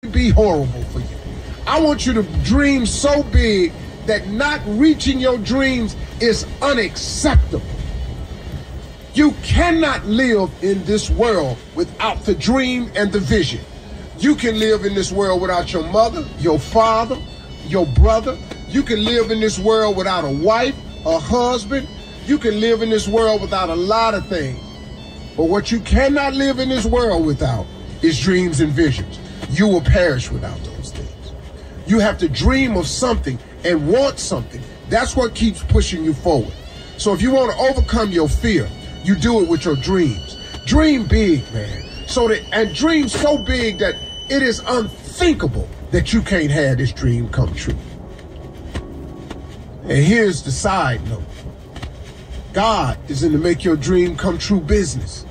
be horrible for you. I want you to dream so big that not reaching your dreams is unacceptable. You cannot live in this world without the dream and the vision. You can live in this world without your mother, your father, your brother. You can live in this world without a wife, a husband. You can live in this world without a lot of things. But what you cannot live in this world without is dreams and visions. You will perish without those things. You have to dream of something and want something. That's what keeps pushing you forward. So if you want to overcome your fear, you do it with your dreams. Dream big, man. And dream so big that it is unthinkable that you can't have this dream come true. And here's the side note. God is in the make your dream come true business.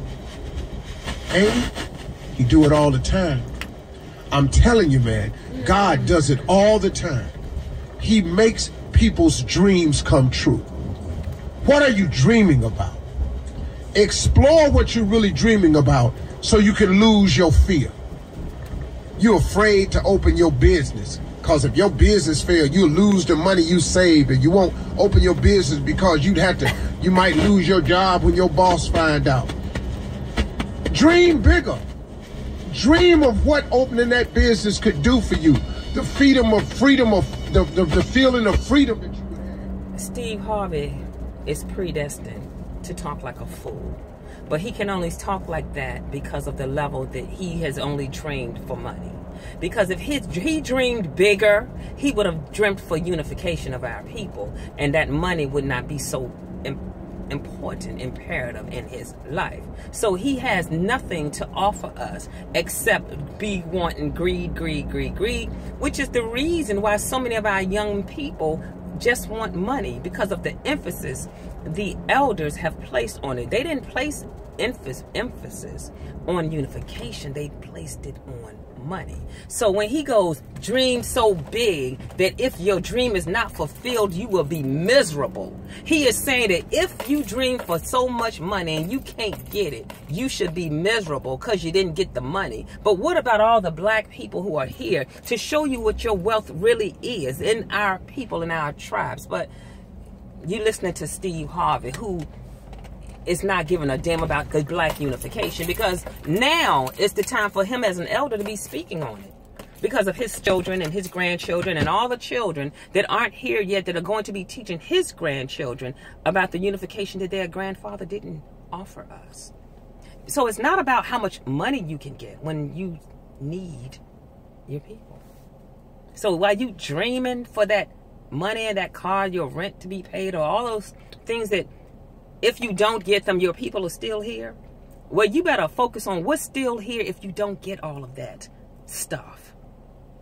Ain't he? He do it all the time. I'm telling you, man, God does it all the time. He makes people's dreams come true. What are you dreaming about? Explore what you're really dreaming about so you can lose your fear. You're afraid to open your business because if your business fails, you'll lose the money you saved, and you won't open your business because you might lose your job when your boss find out. Dream bigger. Dream of what opening that business could do for you. The feeling of freedom that you would have. Steve Harvey is predestined to talk like a fool. But he can only talk like that because of the level that he has only trained for money. Because if he dreamed bigger, he would have dreamt for unification of our people. And that money would not be so important, imperative in his life. So he has nothing to offer us except be wanting greed, which is the reason why so many of our young people just want money, because of the emphasis the elders have placed on it. They didn't place emphasis on unification. They placed it on money. So when he goes, dream so big that if your dream is not fulfilled, you will be miserable. He is saying that if you dream for so much money and you can't get it, you should be miserable because you didn't get the money. But what about all the black people who are here to show you what your wealth really is in our people, in our tribes? But you listening to Steve Harvey, who is not giving a damn about the black unification, because now it's the time for him as an elder to be speaking on it, because of his children and his grandchildren and all the children that aren't here yet that are going to be teaching his grandchildren about the unification that their grandfather didn't offer us. So it's not about how much money you can get when you need your people. So while you dreaming for that money and that car, your rent to be paid, or all those things that if you don't get them, your people are still here. Well, you better focus on what's still here if you don't get all of that stuff.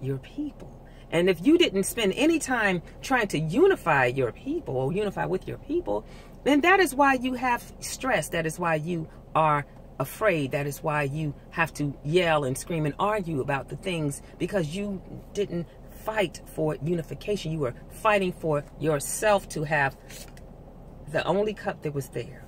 Your people. And if you didn't spend any time trying to unify your people or unify with your people, then that is why you have stress. That is why you are afraid. That is why you have to yell and scream and argue about the things, because you didn't fight for unification. You were fighting for yourself to have the only cup that was there,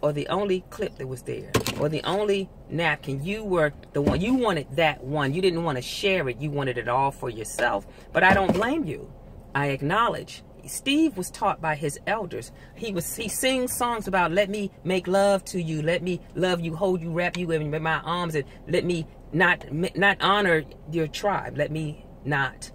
or the only clip that was there, or the only napkin. You were the one. You wanted that one. You didn't want to share it. You wanted it all for yourself. But I don't blame you. I acknowledge Steve was taught by his elders. He sings songs about, let me make love to you, let me love you, hold you, wrap you in my arms, and let me not honor your tribe. Let me not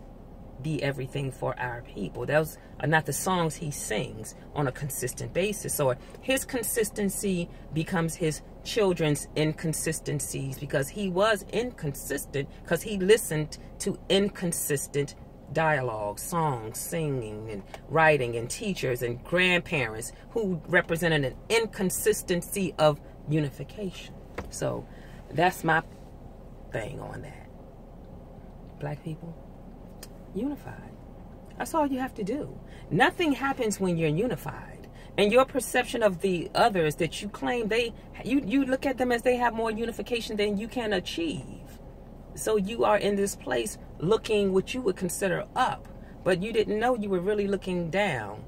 be everything for our people. Those are not the songs he sings on a consistent basis. So his consistency becomes his children's inconsistencies, because he was inconsistent because he listened to inconsistent dialogue, songs, singing, and writing, and teachers and grandparents who represented an inconsistency of unification. So that's my thing on that. Black people, unified. That's all you have to do. Nothing happens when you're unified. And your perception of the others that you claim you look at them as they have more unification than you can achieve. So you are in this place looking what you would consider up, but you didn't know you were really looking down